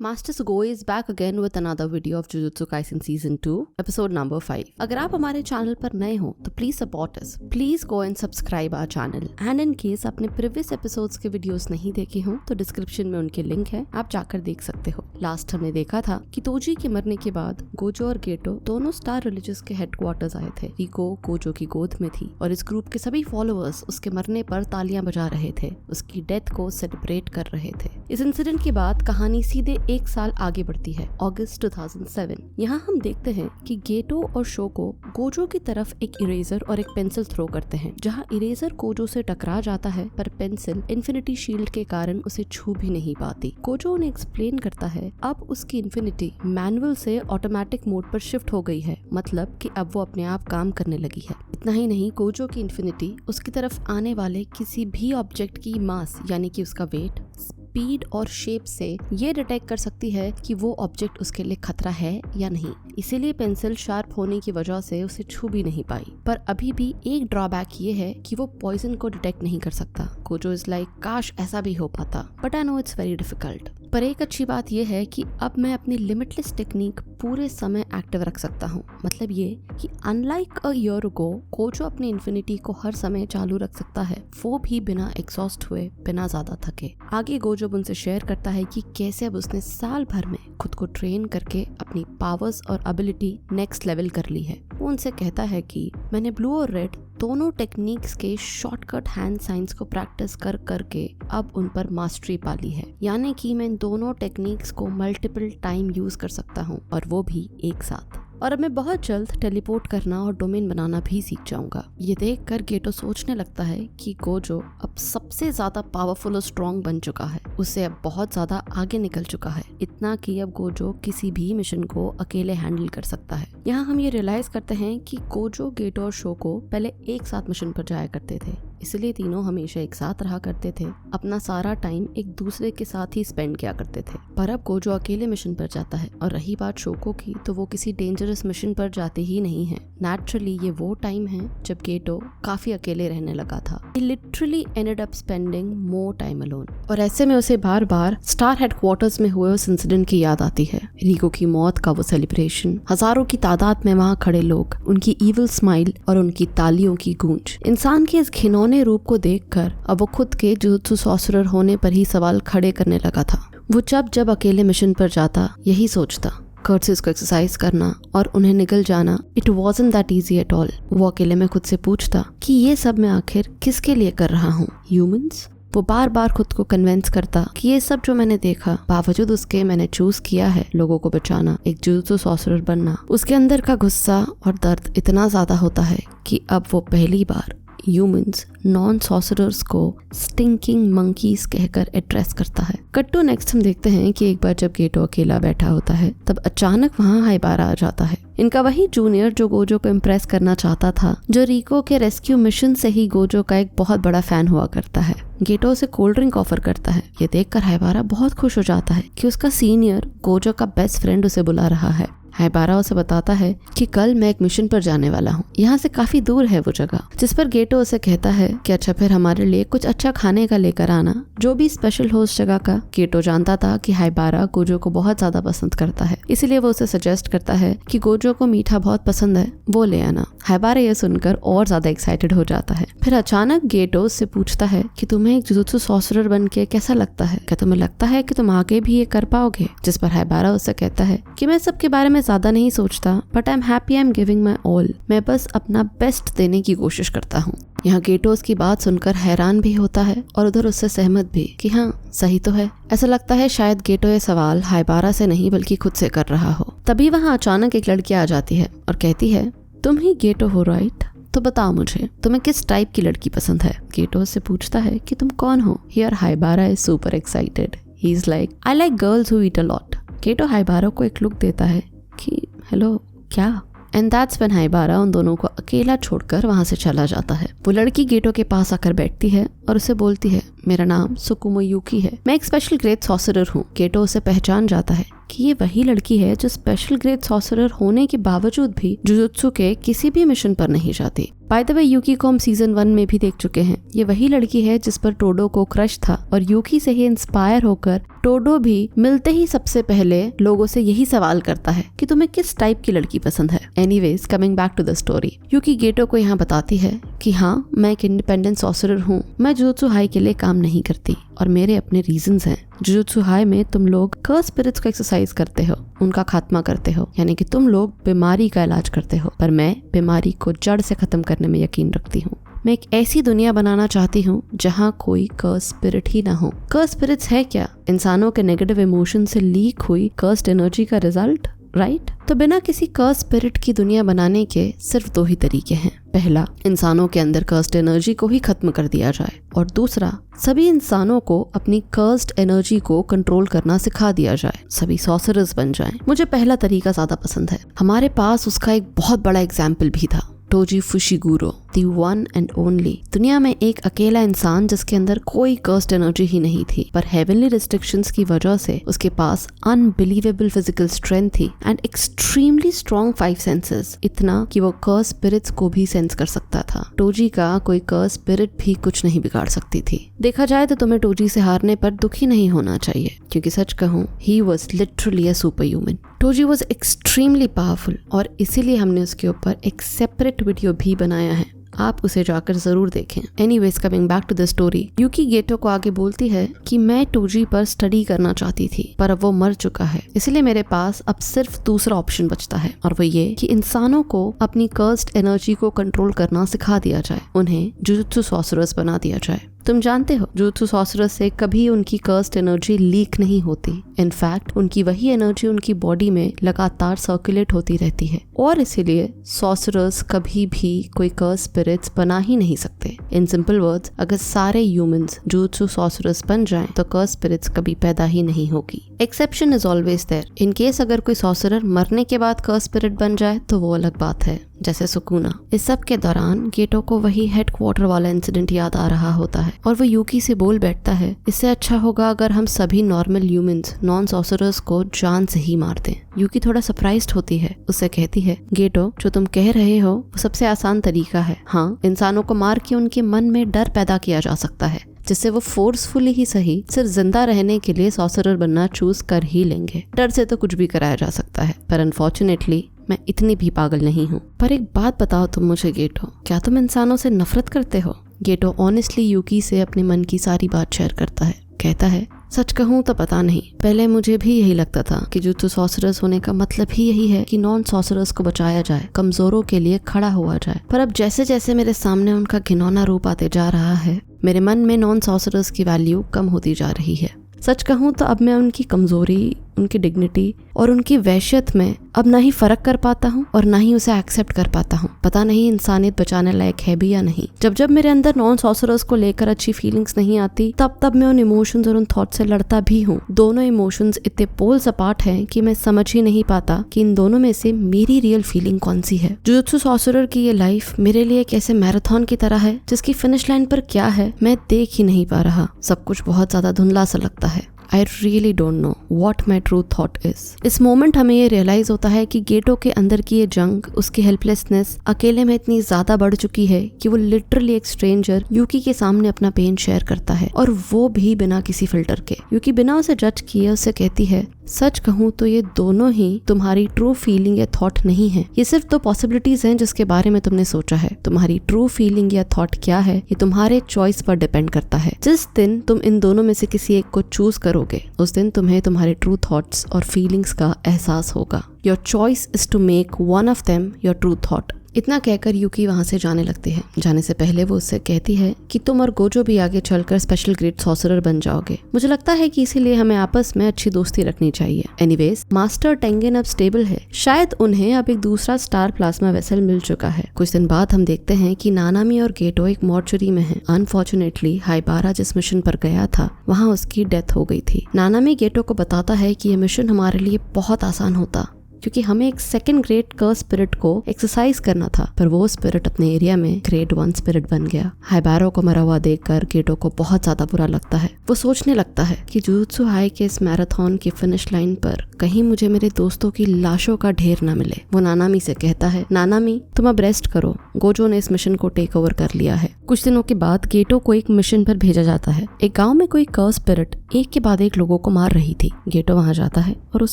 Masters Go is back again with another video of Jujutsu Kaisen Season 2, episode number 5. अगर आप हमारे channel पर नए हो तो please support us. Please go and subscribe our channel. And in case आपने previous episodes के videos नहीं देखे हो तो डिस्क्रिप्शन में उनके लिंक है, आप जाकर देख सकते हो. लास्ट हमने देखा था कि तोजी के मरने के बाद गोजो और गेटो दोनों स्टार रिलीजियस के हेडक्वार्टर्स आए थे. रिको गोजो की गोद में थी और इस ग्रुप के सभी फॉलोअर्स उसके मरने पर तालियां बजा रहे थे, उसकी डेथ को सेलिब्रेट कर रहे थे. इस इंसिडेंट के बाद कहानी सीधे एक साल आगे बढ़ती है, अगस्त 2007. यहाँ हम देखते हैं कि गेटो और शोको गोजो की तरफ एक इरेजर और एक पेंसिल थ्रो करते हैं. जहाँ इरेजर गोजो से टकरा जाता है पर पेंसिल इन्फिनिटी शील्ड के कारण उसे छू भी नहीं पाती. गोजो उन्हें एक्सप्लेन करता है अब उसकी इन्फिनिटी मैनुअल से ऑटोमेटिक मोड पर शिफ्ट हो गई है, मतलब कि अब वो अपने आप काम करने लगी है. इतना ही नहीं, गोजो की इन्फिनिटी उसकी तरफ आने वाले किसी भी ऑब्जेक्ट की मास यानी कि उसका वेट, स्पीड और शेप से ये डिटेक्ट कर सकती है कि वो ऑब्जेक्ट उसके लिए खतरा है या नहीं. इसीलिए पेंसिल शार्प होने की वजह से उसे छू भी नहीं पाई. पर अभी भी एक ड्रॉबैक ये है कि वो पॉइजन को डिटेक्ट नहीं कर सकता. गोजो इज लाइक काश ऐसा भी हो पाता, but I know it's very difficult. पर एक अच्छी बात यह है कि अब मैं अपनी लिमिटलेस टेक्निक पूरे समय एक्टिव रख सकता हूँ. मतलब ये कि unlike a year ago Gojo अपनी इन्फिनिटी को हर समय चालू रख सकता है, वो भी बिना एग्जॉस्ट हुए, बिना ज्यादा थके. आगे गोजो उनसे शेयर करता है कि कैसे अब उसने साल भर में खुद को ट्रेन करके अपनी पावर्स और एबिलिटी नेक्स्ट लेवल कर ली है. वो उनसे कहता है कि मैंने ब्लू और रेड दोनों टेक्निक्स के शॉर्टकट हैंड साइंस को प्रैक्टिस कर करके अब उन पर मास्टरी पा ली है. यानी कि मैं इन दोनों टेक्निक्स को मल्टीपल टाइम यूज कर सकता हूँ और वो भी एक साथ. और अब मैं बहुत जल्द टेलीपोर्ट करना और डोमेन बनाना भी सीख जाऊंगा. ये देखकर गेटो सोचने लगता है कि गोजो अब सबसे ज्यादा पावरफुल और स्ट्रॉन्ग बन चुका है, उससे अब बहुत ज्यादा आगे निकल चुका है, इतना कि अब गोजो किसी भी मिशन को अकेले हैंडल कर सकता है. यहाँ हम ये रियलाइज करते हैं कि गोजो, गेटो और शोको पहले एक साथ मिशन पर जाया करते थे, इसलिए तीनों हमेशा एक साथ रहा करते थे, अपना सारा टाइम एक दूसरे के साथ ही स्पेंड किया करते थे. पर अब गोजो अकेले मिशन पर जाता है. और रही बात शोको की, तो वो किसी डेंजरस मिशन पर जाते ही नहीं है. नेचुरली ये वो टाइम है जब गेटो काफी अकेले रहने लगा था. He literally ended up spending more time alone. और ऐसे में उसे बार बार स्टार हेडक्वार्टर्स में हुए उस इंसिडेंट की याद आती है. रिको की मौत का वो सेलिब्रेशन, हजारों की तादाद में वहाँ खड़े लोग, उनकी इविल स्माइल और उनकी तालियों की गूंज. इंसान के इस घिनौने रूप को देखकर अब वो खुद के जुजुत्सु सॉर्सरर होने पर ही सवाल खड़े करने लगा था. वो जब अकेले मिशन पर जाता यही सोचता, कर्ट्सिस को एक्सरसाइज करना और उन्हें निगल जाना, it wasn't that easy at all. वो अकेले में खुद से पूछता कि ये सब मैं आखिर किसके लिए कर रहा हूँ, ह्यूमंस. वो बार बार खुद को कन्विंस करता कि ये सब जो मैंने देखा, बावजूद उसके मैंने चूज किया है लोगों को बचाना, एक जुजुत्सु सॉर्सरर बनना. उसके अंदर का गुस्सा और दर्द इतना ज्यादा होता है कि अब वो पहली बार ह्यूमंस, नॉन सॉर्सरर्स को स्टिंकिंग मंकीज कहकर एड्रेस करता है. कट टू नेक्स्ट हम देखते हैं कि एक बार जब गेटो अकेला बैठा होता है तब अचानक वहाँ हाइबारा आ जाता है. इनका वही जूनियर जो गोजो को इम्प्रेस करना चाहता था, जो रिको के रेस्क्यू मिशन से ही गोजो का एक बहुत बड़ा फैन हुआ करता है. गेटो उसे कोल्ड ड्रिंक ऑफर करता है. ये देखकर हाइबारा बहुत खुश हो जाता है कि उसका सीनियर गोजो का बेस्ट फ्रेंड उसे बुला रहा है. हाइबारा उसे बताता है कि कल मैं एक मिशन पर जाने वाला हूँ, यहाँ से काफी दूर है वो जगह. जिस पर गेटो उसे कहता है कि अच्छा फिर हमारे लिए कुछ अच्छा खाने का लेकर आना, जो भी स्पेशल हो उस जगह का. गेटो जानता था कि हाइबारा गोजो को बहुत ज्यादा पसंद करता है, इसीलिए वो उसे सजेस्ट करता है कि गोजो को मीठा बहुत पसंद है, वो ले आना. हाइबारा ये सुनकर और ज्यादा एक्साइटेड हो जाता है. फिर अचानक गेटो उससे पूछता है कि तुम्हें एक जुजुत्सु सॉर्सरर बन के कैसा लगता है, क्या तुम्हें लगता है कि तुम आगे भी ये कर पाओगे. जिस पर हाइबारा उससे कहता है कि मैं सबके बारे में ज्यादा नहीं सोचता, but I am happy, I am giving my all. मैं बस अपना बेस्ट देने की कोशिश करता हूँ. यहाँ गेटो उसकी बात सुनकर हैरान भी होता है और उधर उससे सहमत भी कि हाँ सही तो है. ऐसा लगता है शायद गेटो ये सवाल हाइबारा से नहीं बल्कि खुद से कर रहा हो. तभी वहाँ अचानक एक लड़की आ जाती है और कहती है तुम ही गेटो हो राइट, तो बताओ मुझे तुम्हें किस टाइप की लड़की पसंद है. गेटो उससे पूछता है कि तुम कौन हो. Here Haibara is super excited. He is like I like girls who eat a lot. Geto Haibara को एक लुक देता है कि हेलो क्या. एंड दैट्स व्हेन हाइबारा उन दोनों को अकेला छोड़कर वहां से चला जाता है. वो लड़की गेटो के पास आकर बैठती है और उसे बोलती है मेरा नाम सुकुमो यूकी है, मैं एक स्पेशल ग्रेट सॉर्सरर हूँ. गेटो उसे पहचान जाता है कि ये वही लड़की है जो स्पेशल ग्रेड सॉर्सरर होने के बावजूद भी जुजुत्सु के किसी भी मिशन पर नहीं जाती। बाय द वे यूकी को हम सीजन 1 में भी देख चुके हैं। ये वही लड़की है जिस पर टोडो को क्रश था और यूकी से ही इंस्पायर होकर टोडो भी मिलते ही सबसे पहले लोगों से यही सवाल करता है कि तुम्हें किस टाइप की लड़की पसंद है। Anyways, coming back to the story, Yuki Geto को यहाँ बताती है कि हाँ, मैं एक इंडिपेंडेंट सॉर्सरर हूँ, मैं जुजुत्सु हाई के लिए काम नहीं करती और मेरे अपने रीजंस हैं। जुजुत्सु हाई में तुम लोग कर्स स्पिरिट्स को एक्सरसाइज करते हो, उनका खात्मा करते हो, यानी कि तुम लोग बीमारी का इलाज करते हो, पर मैं बीमारी को जड़ से खत्म करने में यकीन रखती हूँ। मैं एक ऐसी दुनिया बनाना चाहती हूँ जहाँ कोई कर्स स्पिरिट ही ना हो। कर्स स्पिरिट्स है क्या? इंसानों के नेगेटिव इमोशन से लीक हुई कर्स्ड एनर्जी का रिजल्ट, राइट? तो बिना किसी कर्स स्पिरिट की दुनिया बनाने के सिर्फ 2 ही तरीके हैं। पहला, इंसानों के अंदर कर्स्ड एनर्जी को ही खत्म कर दिया जाए, और दूसरा, सभी इंसानों को अपनी कर्स्ड एनर्जी को कंट्रोल करना सिखा दिया जाए, सभी सॉर्सरर्स बन जाएं। मुझे पहला तरीका ज्यादा पसंद है। हमारे पास उसका एक बहुत बड़ा एग्जाम्पल भी था, Toji Fushiguro, the one and only. दुनिया में एक अकेला इंसान जिसके अंदर कोई कर्स्ड एनर्जी ही नहीं थी, पर हेवनली रिस्ट्रिक्शंस की वजह से उसके पास अनबिलीवेबल फिजिकल स्ट्रेंथ थी एंड एक्सट्रीमली स्ट्रॉन्ग 5 सेंसेस, इतना कि वो कर्स स्पिरिट्स को भी सेंस कर सकता था। टोजी का कोई कर्स स्पिरिट भी कुछ नहीं बिगाड़ सकती थी। देखा जाए तो तुम्हें टोजी से हारने पर दुखी नहीं होना चाहिए, क्योंकि सच कहूँ, he was literally a super human. Toji was extremely powerful और इसीलिए हमने उसके ऊपर एक सेपरेट वीडियो भी बनाया है, आप उसे जाकर जरूर देखें। Anyways, coming back to the story, Yuki Geto को आगे बोलती है कि मैं टोजी पर स्टडी करना चाहती थी, पर अब वो मर चुका है, इसलिए मेरे पास अब सिर्फ दूसरा ऑप्शन बचता है, और वो ये कि इंसानों को अपनी कर्स्ड एनर्जी को कंट्रोल करना सिखा दिया जाए, उन्हें जुजुत्सु सॉर्सरर्स बना दिया जाए। तुम जानते हो, जुजुत्सु सॉर्सरर्स से कभी उनकी कर्स्ड एनर्जी लीक नहीं होती। इनफैक्ट उनकी वही एनर्जी उनकी बॉडी में लगातार सर्कुलेट होती रहती है, और इसीलिए सॉर्सरर्स कभी भी कोई कर्स स्पिरिट्स बना ही नहीं सकते। इन सिंपल वर्ड्स, अगर सारे ह्यूमंस जुजुत्सु सॉर्सरर्स बन जाएं, तो कर्स स्पिरिट्स कभी पैदा ही नहीं होगी। Exception is always there. In case अगर कोई सॉर्सरर मरने के बाद कर्स स्पिरिट बन जाए तो वो अलग बात है, जैसे सुकुना। इस सब के दौरान गेटो को वही हेडक्वार्टर वाला इंसिडेंट याद आ रहा होता है और वो यूकी से बोल बैठता है, इससे अच्छा होगा अगर हम सभी नॉर्मल ह्यूमंस नॉन सॉर्सरर्स को जान से ही मार दें। यूकी थोड़ा सरप्राइज्ड होती है, उससे कहती है, गेटो, जो तुम कह रहे हो वो सबसे आसान तरीका है। हाँ, इंसानों को मार के उनके मन में डर पैदा किया जा सकता है, जिससे वो फोर्सफुली ही सही सिर्फ जिंदा रहने के लिए सॉर्सरर बनना चूज कर ही लेंगे। डर से तो कुछ भी कराया जा सकता है, पर अनफॉर्चुनेटली मैं इतनी भी पागल नहीं हूँ। पर एक बात बताओ तुम मुझे गेटो, क्या तुम इंसानों से नफरत करते हो? गेटो ऑनेस्टली यूकी से अपने मन की सारी बात शेयर करता है। कहता है, सच कहूँ तो पता नहीं, पहले मुझे भी यही लगता था कि जुजुत्सु सॉर्सरर्स होने का मतलब ही यही है कि नॉन सॉर्सरर्स को बचाया जाए, कमजोरों के लिए खड़ा हुआ जाए। पर अब जैसे जैसे मेरे सामने उनका घिनौना रूप आते जा रहा है, मेरे मन में नॉन सॉर्सरर्स की वैल्यू कम होती जा रही है। सच कहूँ तो अब मैं उनकी कमजोरी, उनकी डिग्निटी और उनकी वहशत में अब ना ही फर्क कर पाता हूँ और ना ही उसे एक्सेप्ट कर पाता हूँ। पता नहीं इंसानियत बचाने लायक है भी या नहीं। जब जब मेरे अंदर नॉन सॉर्सरर्स को लेकर अच्छी फीलिंग्स नहीं आती, तब तब मैं उन इमोशंस और उन थॉट्स से लड़ता भी हूँ। दोनों इमोशंस इतने पोल्स अपार्ट हैं कि मैं समझ ही नहीं पाता कि इन दोनों में से मेरी रियल फीलिंग कौन सी है। जुजुत्सु सॉर्सरर की ये लाइफ मेरे लिए एक ऐसे मैराथन की तरह है जिसकी फिनिश लाइन पर क्या है मैं देख ही नहीं पा रहा। सब कुछ बहुत ज्यादा धुंधला सा लगता है। I really don't know what my true thought is. इस मोमेंट हमें ये रियलाइज होता है कि गेटो के अंदर की ये जंग, उसकी हेल्पलेसनेस अकेले में इतनी ज्यादा बढ़ चुकी है कि वो लिटरली एक स्ट्रेंजर यूकी के सामने अपना पेन शेयर करता है, और वो भी बिना किसी फिल्टर के। यूकी बिना उसे जज किए उसे कहती है, सच कहूँ तो ये दोनों ही तुम्हारी ट्रू फीलिंग या थॉट नहीं है। ये सिर्फ 2 पॉसिबिलिटीज हैं जिसके बारे में तुमने सोचा है। तुम्हारी ट्रू फीलिंग या थॉट क्या है ये तुम्हारे चॉइस पर डिपेंड करता है। जिस दिन तुम इन दोनों में से किसी एक को चूज करोगे, उस दिन तुम्हें तुम्हारे ट्रू थॉट्स और फीलिंग्स का एहसास होगा। Your choice is to make one of them your true thought. इतना कहकर यूकी वहां से जाने लगती है। जाने से पहले वो उससे कहती है कि तुम और गोजो भी आगे चलकर स्पेशल ग्रेड सॉर्सरर बन जाओगे। मुझे लगता है कि इसीलिए हमें आपस में अच्छी दोस्ती रखनी चाहिए। एनीवेज, मास्टर टेंगेन अब स्टेबल है। शायद उन्हें अब एक दूसरा स्टार प्लाज्मा वेसल मिल चुका है। कुछ दिन बाद हम देखते हैं कि नानामी और गेटो एक मॉर्चरी में हैं। अनफॉर्चुनेटली हाइबारा जिस मिशन पर गया था वहाँ उसकी डेथ हो गई थी। नानामी गेटो को बताता है कि ये मिशन हमारे लिए बहुत आसान होता क्योंकि हमें एक सेकंड ग्रेड कर्स स्पिरिट को एक्सरसाइज करना था, पर वो स्पिरिट अपने एरिया में ग्रेड 1 स्पिरिट बन गया। हाइबारो को मरा हुआ देखकर गेटो को बहुत ज्यादा बुरा लगता है। वो सोचने लगता है कि जुजुत्सु हाई के इस मैराथन की फिनिश लाइन पर कहीं मुझे मेरे दोस्तों की लाशों का ढेर न मिले। वो नानामी से कहता है, नानामी तुम अब रेस्ट करो, गोजो ने इस मिशन को टेक ओवर कर लिया है। कुछ दिनों के बाद गेटो को एक मिशन पर भेजा जाता है। एक गांव में कोई कर्स स्पिरिट एक के बाद एक लोगों को मार रही थी। गेटो वहां जाता है और उस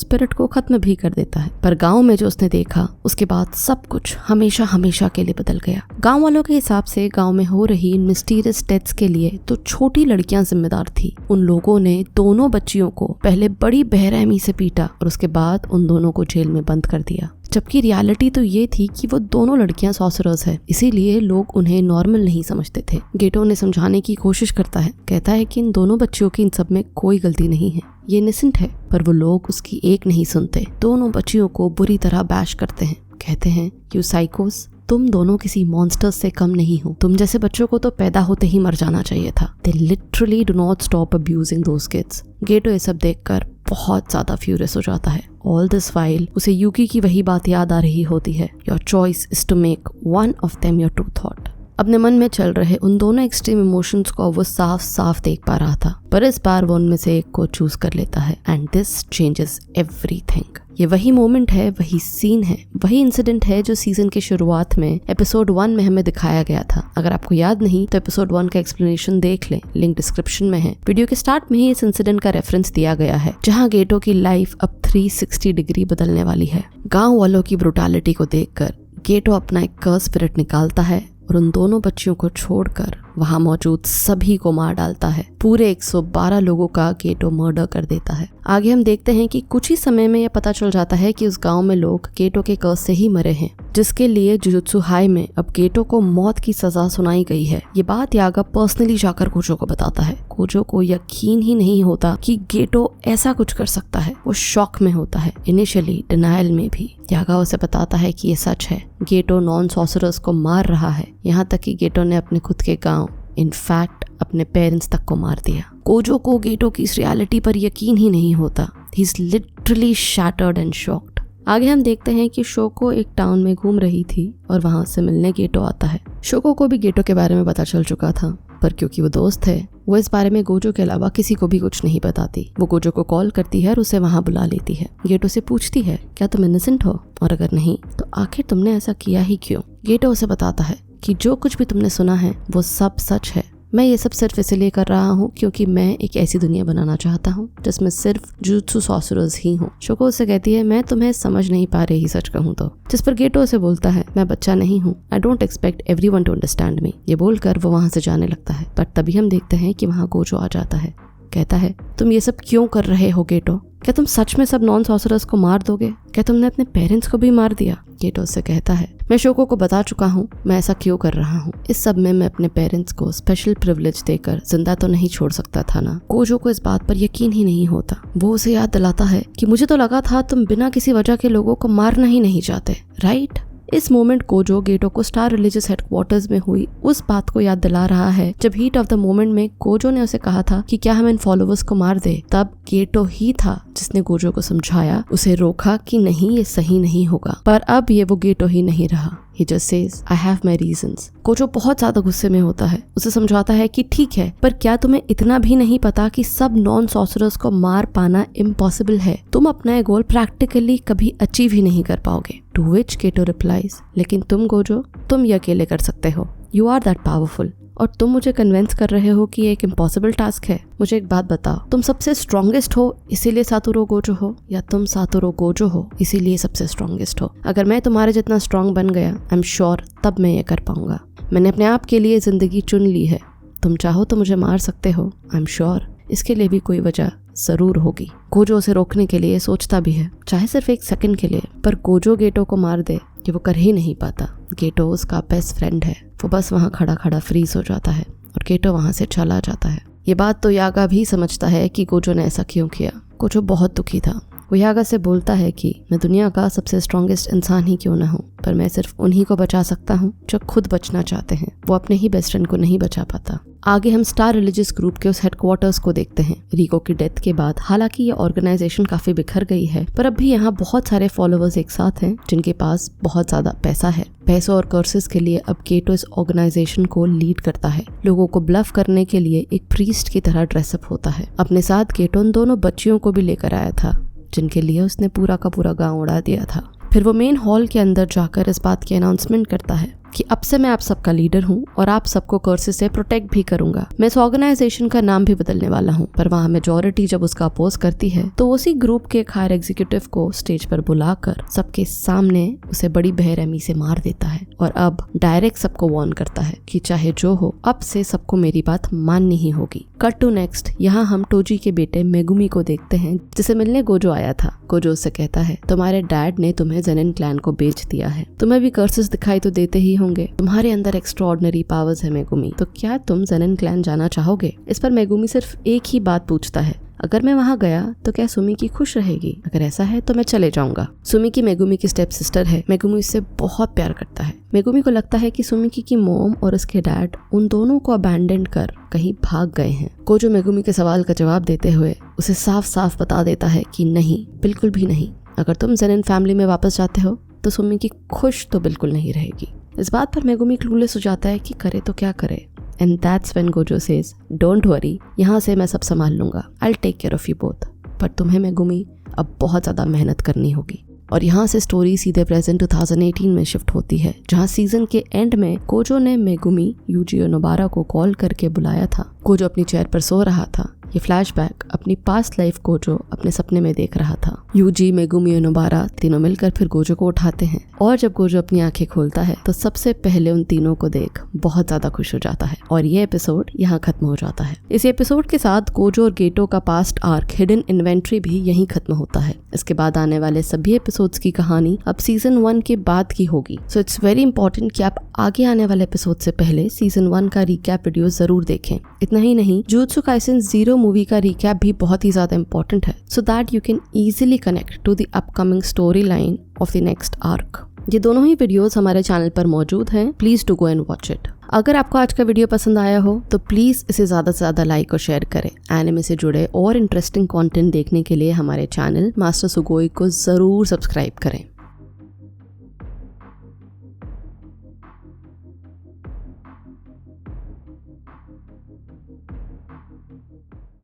स्पिरिट को खत्म भी कर देता है, पर गांव में जो उसने देखा उसके बाद सब कुछ हमेशा हमेशा के लिए बदल गया। गांव वालों के हिसाब से गांव में हो रही मिस्टीरियस डेथ्स के लिए तो छोटी लड़कियां जिम्मेदार थी। उन लोगों ने दोनों बच्चियों को पहले बड़ी बेरहमी से पीटा और उसके बाद उन दोनों को जेल में बंद कर दिया, जबकि रियलिटी तो ये थी कि वो दोनों लड़कियां सॉर्सरर्स है, इसीलिए लोग उन्हें नॉर्मल नहीं समझते थे। गेटो उन्हें समझाने की कोशिश करता है, कहता है कि इन दोनों बच्चियों की इन सब में कोई गलती नहीं है, ये इनोसेंट है, पर वो लोग उसकी एक नहीं सुनते। दोनों बच्चियों को बुरी तरह बैश करते हैं, कहते हैं यू साइकोस, तुम दोनों किसी मॉन्स्टर्स से कम नहीं हो, तुम जैसे बच्चों को तो पैदा होते ही मर जाना चाहिए था। They literally do not stop abusing those kids। गेटो ये सब देखकर बहुत ज्यादा फ्यूरियस हो जाता है। All this while उसे यूकी की वही बात याद आ रही होती है, Your choice is to make one of them your true thought। अपने मन में चल रहे उन दोनों एक्सट्रीम इमोशंस को वो साफ साफ देख पा रहा था, पर इस बार वो उनमें से एक को चूज कर लेता है एंड दिस चेंजेस एवरीथिंग। ये वही मोमेंट है, वही सीन है, वही इंसिडेंट है जो सीजन के शुरुआत में एपिसोड 1 में हमें दिखाया गया था। अगर आपको याद नहीं तो एपिसोड 1 का एक्सप्लेनेशन देख लें, लिंक डिस्क्रिप्शन में है। वीडियो के स्टार्ट में ही इस इंसिडेंट का रेफरेंस दिया गया है, जहाँ गेटो की लाइफ अब 360 डिग्री बदलने वाली है। गाँव वालों की ब्रुटैलिटी को देखकर गेटो अपना एक कर्स स्पिरिट निकालता है और उन दोनों बच्चियों को छोड़कर वहां मौजूद सभी को मार डालता है। पूरे 112 लोगों का गेटो मर्डर कर देता है। आगे हम देखते हैं कि कुछ ही समय में यह पता चल जाता है कि उस गांव में लोग गेटो के कर्स से ही मरे हैं, जिसके लिए जुजुत्सु हाई में अब गेटो को मौत की सजा सुनाई गई है। ये बात यागा पर्सनली जाकर गोजो को बताता है। गोजो को यकीन ही नहीं होता कि गेटो ऐसा कुछ कर सकता है। वो शॉक में होता है, इनिशियली डिनायल में भी। यागा उसे बताता है कि ये सच है, गेटो नॉन सॉर्सरर्स को मार रहा है, यहाँ तक कि गेटो ने अपने खुद के गांव, इनफैक्ट अपने पेरेंट्स तक को मार दिया। गोजो को गेटो की इस रियलिटी पर यकीन ही नहीं होता। He is literally shattered and shocked. आगे हम देखते हैं कि शोको एक टाउन में घूम रही थी और वहां से मिलने गेटो आता है। शोको को भी गेटो के बारे में पता चल चुका था, पर क्योंकि वो दोस्त है वो इस बारे में गोजो के अलावा किसी को भी कुछ नहीं बताती। वो गोजो को कॉल करती है और उसे वहां बुला लेती है। गेटो से पूछती है, क्या तुम इनोसेंट हो, और अगर नहीं तो आखिर तुमने ऐसा किया ही क्यों। गेटो उसे बताता है कि जो कुछ भी तुमने सुना है वो सब सच है। मैं ये सब सिर्फ इसलिए कर रहा हूँ क्योंकि मैं एक ऐसी दुनिया बनाना चाहता हूँ जिसमें सिर्फ जुजुत्सु सॉर्सरर्स ही हों। शोको उसे कहती है, मैं तुम्हें समझ नहीं पा रही सच कहूँ तो। जिस पर गेटो उसे बोलता है, मैं बच्चा नहीं हूँ, I don't expect everyone to understand me. ये बोलकर वो वहां से जाने लगता है, पर तभी हम देखते हैं कि वहां गोजो आ जाता है। कहता है, तुम ये सब क्यों कर रहे हो गेटो? क्या तुम सच में सब नॉन सॉर्सरर्स को मार दोगे? क्या तुमने अपने पेरेंट्स को भी मार दिया? गेटो से कहता है, मैं शोको को बता चुका हूँ मैं ऐसा क्यों कर रहा हूँ। इस सब में मैं अपने पेरेंट्स को स्पेशल प्रिविलेज देकर जिंदा तो नहीं छोड़ सकता था ना। गोजो को इस बात पर यकीन ही नहीं होता। वो उसे याद दिलाता है कि मुझे तो लगा था तुम बिना किसी वजह के लोगों को मारना ही नहीं चाहते, राइट? इस मोमेंट गोजो गेटो को स्टार रिलीजियस हेडक्वार्टर्स में हुई उस बात को याद दिला रहा है जब हीट ऑफ द मोमेंट में गोजो ने उसे कहा था कि क्या हम इन फॉलोवर्स को मार दे। तब गेटो ही था जिसने गोजो को समझाया, उसे रोका कि नहीं ये सही नहीं होगा। पर अब ये वो गेटो ही नहीं रहा। He just says, I have my reasons। Gojo बहुत ज्यादा गुस्से में होता है। उसे समझाता है कि ठीक है, पर क्या तुम्हें इतना भी नहीं पता कि सब नॉन सॉर्सरर्स को मार पाना इम्पॉसिबल है? तुम अपना ये गोल प्रैक्टिकली कभी अचीव ही नहीं कर पाओगे। टू विच गेटो रिप्लाइज, लेकिन तुम गोजो, तुम ये अकेले कर सकते हो। You are that powerful. और तुम मुझे कन्विंस कर रहे हो कि ये एक इम्पॉसिबल टास्क है। मुझे एक बात बताओ, तुम सबसे स्ट्रॉन्गेस्ट हो इसीलिए सातोरू गोजो हो, या तुम सातोरू गोजो हो इसीलिए सबसे स्ट्रॉन्गेस्ट हो? अगर मैं तुम्हारे जितना स्ट्रॉन्ग बन गया, आई एम श्योर तब मैं ये कर पाऊंगा। मैंने अपने आप के लिए जिंदगी चुन ली है। तुम चाहो तो मुझे मार सकते हो, आई एम श्योर इसके लिए भी कोई वजह जरूर होगी। गोजो उसे रोकने के लिए सोचता भी है, चाहे सिर्फ एक सेकंड के लिए, पर गोजो गेटो को मार दे कि वो कर ही नहीं पाता। गेटो उसका बेस्ट फ्रेंड है। वो बस वहाँ खड़ा खड़ा फ्रीज हो जाता है और गेटो वहाँ से चला जाता है। ये बात तो यागा भी समझता है कि गोजो ने ऐसा क्यों किया। गोजो बहुत दुखी था। वो यागा से बोलता है कि मैं दुनिया का सबसे स्ट्रॉन्गेस्ट इंसान ही क्यों ना हूँ, पर मैं सिर्फ उन्हीं को बचा सकता हूँ जो खुद बचना चाहते हैं। वो अपने ही बेस्ट फ्रेंड को नहीं बचा पाता। आगे हम स्टार रिलीजियस ग्रुप के उस हेडक्वार्टर्स को देखते हैं। रिको की डेथ के बाद हालांकि ये ऑर्गेनाइजेशन काफी बिखर गई है, पर अब भी यहाँ बहुत सारे फॉलोअर्स एक साथ हैं जिनके पास बहुत ज्यादा पैसा है। पैसों और कर्सेस के लिए अब केटो इस ऑर्गेनाइजेशन को लीड करता है। लोगों को ब्लफ करने के लिए एक प्रीस्ट की तरह ड्रेसअप होता है। अपने साथ केटो उन दोनों बच्चियों को भी लेकर आया था जिनके लिए उसने पूरा का पूरा गांव उड़ा दिया था। फिर वो मेन हॉल के अंदर जाकर इस बात की अनाउंसमेंट करता है कि अब से मैं आप सबका लीडर हूँ और आप सबको कर्सेस से प्रोटेक्ट भी करूंगा। मैं इस ऑर्गेनाइजेशन का नाम भी बदलने वाला हूँ। पर वहाँ मेजॉरिटी जब उसका अपोज करती है तो उसी ग्रुप के एक हायर एग्जीक्यूटिव को स्टेज पर बुलाकर सबके सामने उसे बड़ी बेरहमी से मार देता है और अब डायरेक्ट सबको वार्न करता है कि चाहे जो हो, अब से सबको मेरी बात माननी ही होगी। कट टू नेक्स्ट, यहाँ हम टोजी के बेटे मेगुमी को देखते हैं जिसे मिलने गोजो आया था। गोजो उससे कहता है, तुम्हारे डैड ने तुम्हें ज़ेनिन क्लैन को बेच दिया है, तुम्हें भी कर्सेस दिखाई तो देते ही होंगे, तुम्हारे अंदर एक्स्ट्राऑर्डिनरी पावर्स है मेगुमी, तो क्या तुम ज़ेनिन क्लैन जाना चाहोगे? इस पर मेगुमी सिर्फ एक ही बात पूछता है, अगर मैं वहाँ गया तो क्या सुमिकी खुश रहेगी? अगर ऐसा है तो मैं चले जाऊंगा। सुमिकी मेगुमी की स्टेप सिस्टर है। मेगुमी इससे बहुत प्यार करता है। मेगुमी को लगता है कि सुमिकी की मॉम और उसके डैड उन दोनों को अबैंडन कर कहीं भाग गए हैं। गोजो मेगुमी के सवाल का जवाब देते हुए उसे साफ साफ बता देता है कि नहीं, बिल्कुल भी नहीं। अगर तुम ज़ेनिन फैमिली में वापस जाते हो तो सुमिकी खुश तो बिल्कुल नहीं रहेगी। इस बात पर मेगुमी क्लूलेस हो जाता है कि करे तो क्या करे। And that's when Gojo says, "Don't worry, यहाँ से मैं सब संभाल लूंगा। I'll take care of you both." पर तुम्हें मेगुमी अब बहुत ज़्यादा मेहनत करनी होगी। और यहाँ से स्टोरी सीधे प्रेजेंट 2018 में शिफ्ट होती है, जहाँ सीजन के एंड में गोजो ने मेगुमी यूजी ओनोबारा को कॉल करके बुलाया था। गोजो अपनी चेयर पर सो रहा था। ये फ्लैशबैक अपनी पास्ट लाइफ गोजो अपने सपने में देख रहा था। यूजी, मेगुमी, ओनोबारा तीनों मिलकर फिर गोजो को उठाते हैं और जब गोजो अपनी आंखें खोलता है तो सबसे पहले उन तीनों को देख बहुत ज्यादा खुश हो जाता है और ये एपिसोड यहाँ खत्म हो जाता है। इस एपिसोड के साथ गोजो और गेटो का पास्ट आर्क हिडन इन्वेंट्री भी यहीं खत्म होता है। इसके बाद आने वाले सभी एपिसोड्स की कहानी अब सीजन 1 के बाद की होगी। सो इट्स वेरी इंपॉर्टेंट कि आप आगे आने वाले एपिसोड से पहले सीजन 1 का रिकैप वीडियो जरूर देखें। इतना ही नहीं, जुजुत्सु काइसेन 0 मूवी का रिकैप भी बहुत ही ज्यादा इंपॉर्टेंट है, so that you can easily connect to the upcoming story line of the next arc. ये दोनों ही वीडियोस हमारे चैनल पर मौजूद हैं। Please do go and watch it. अगर आपको आज का वीडियो पसंद आया हो तो प्लीज इसे ज्यादा से ज्यादा लाइक और शेयर करें। एनिमे से जुड़े और इंटरेस्टिंग कंटेंट देखने के लिए हमारे चैनल मास्टर सुगोई को जरूर सब्सक्राइब करें।